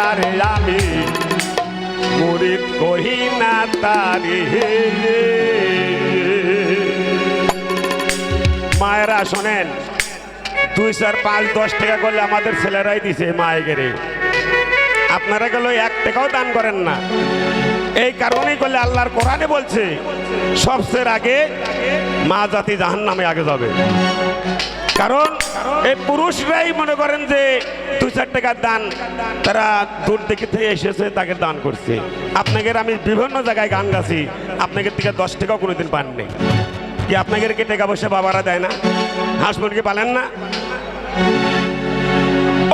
তারে আমি মুরিদ কহি না তারে। মায়েরা শোনেন, 2, 4, 5, 10 টাকা করলে আমাদের ছেলেরাই দিছে মায়ের। আপনারা গেল 1 টাকাও দান করেন না। এই কারণেই করলে আল্লাহর কোরআনে বলছে সবচেয়ে আগে মা জাতি জাহান্নামে আগে যাবে। কারণ এই পুরুষরাই মনে করেন যে 2, 4 টাকার দান তারা দূর দিকে থেকে এসেছে তাকে দান করছে। আপনাদের আমি বিভিন্ন জায়গায় গান গাছি, আপনাদের থেকে 10 টাকাও কোনোদিন পাননি। কি আপনাদের কি টাকা পয়সা বাবারা দেয় না? হাঁস মুরগি পালেন না?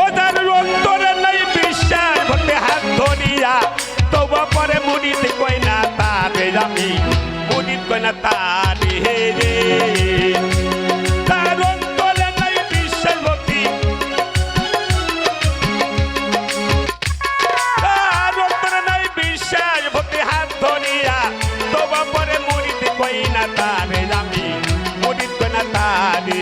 ও তার অন্তরে নাই বিশ্বাস ভক্তি হাত ধরিয়া তওবা পরে মুরিদ কই না তারে আমি মুরিদ কই না তারে। তার অন্তরে নাই বিশ্বাস ভক্তি, তার অন্তরে নাই বিশ্বাস ভক্তি হাত ধরিয়া তওবা পরে মুরিদ কই না তারে আমি মুরিদ কই না তারে।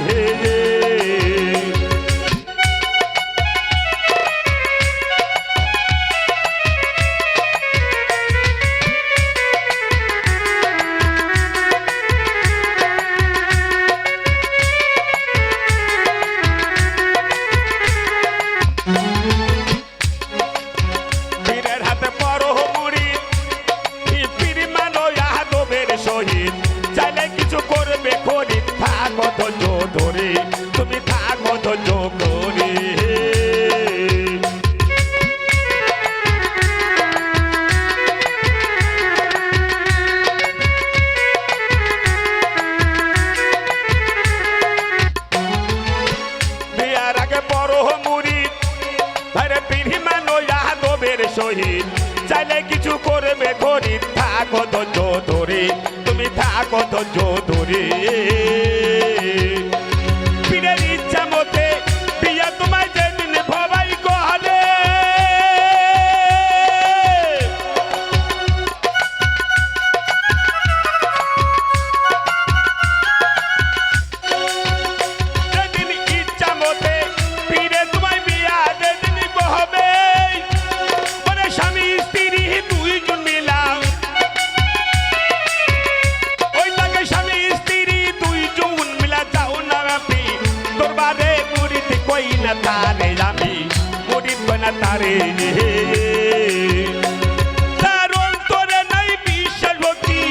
তুমি থাকো ধৈর্য করে। বিয়ার আগে বড় মুরিদ ভাইরে পিড়ি মানো ইয়াদবের শহীদ চাইলে কিছু করবে গরিব থাকো ধৈর্য ধরে তুমি থাকো ধৈর্য ধরে। পীরের ইচ্ছা মতে বিয়া তোমায় যেদিন ভবাই কহলে যেদিন ইচ্ছা মতে পীরে তোমায় বিয়া যেদিন বহবে মানে স্বামী স্ত্রী দুইজন মিলা ওই লাগে স্বামী স্ত্রী দুইজন মিলা যাও না আপনি দরবারে মুরিদ কই না তারে আমি মুরিদ কই না তারে। তার অন্তরে নাই বিশ্বাস ভক্তি,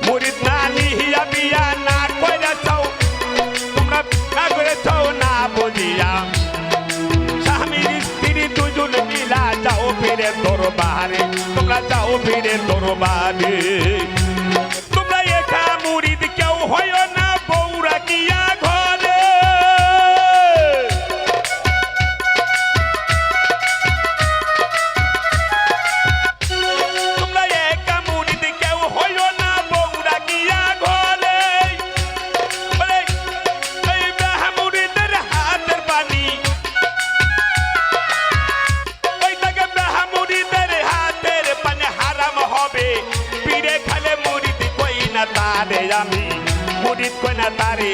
মুরিদ না নিহিয়া বিয়া না কইরা চাও তোমরা না করে চাও না বুঝিয়া স্বামী স্ত্রী দুজন মিলা যাও ফিরে দরবারে তোমরা যাও ফিরে দরবারে। তোমরা একা মুরিদ কেউ হয় না বউরা গিয়া ঘরে তোমরা একা মুরিদ কেউ হয় না বউরা গিয়া ঘরে। এই ব্রাহ্মণীদের হাতের পানি ওই থেকে ব্রাহ্মণীদের হাতের পানি হারাম হবে পীরে খালে মুরিদ কই না তারে আমি মুরিদ কই না তারে।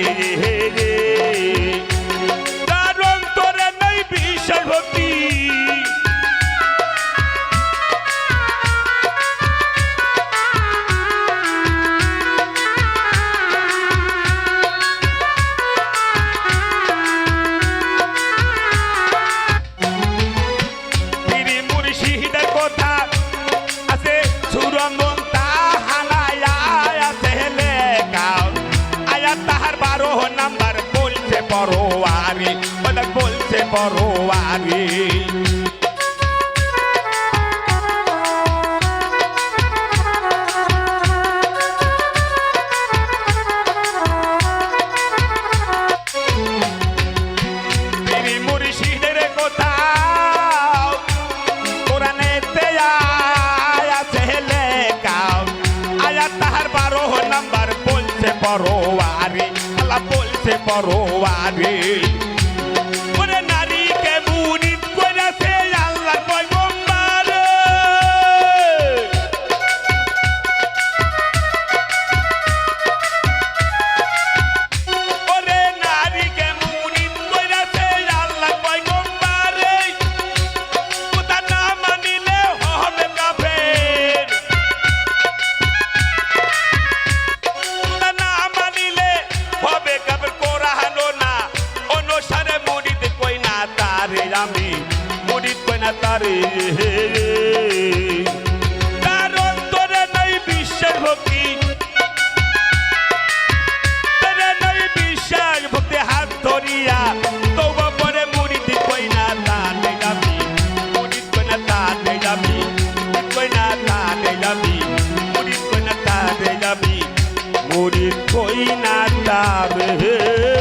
তার অন্তরে নাই বিশ্বাস ভক্তি, পীরি মুর্শিদের কথা আছে সুরমন তাহানায় আছে লেখা আয়াত তাহার 12 নাম্বার বলছে পরোয়ারি বলছে পরোয়ারি। পীরি মুর্শিদের কথা কোরআনেতে আছে লেখা আয়াত তাহার 12 নাম্বার বলছে পরোয়ারি আল্লাহ বলছে পরোয়ারি। ভক্তি তারা নাই বিশ্বাস ভক্তি হাত ধরিয়া তওবা পরে মুরিদ কই না তাতে যাবি মুরিদ কই না তাতে যাবি কই না তাতে যাবি মুরিদ কই না তাতে যাবি মুরিদ কই না তাবে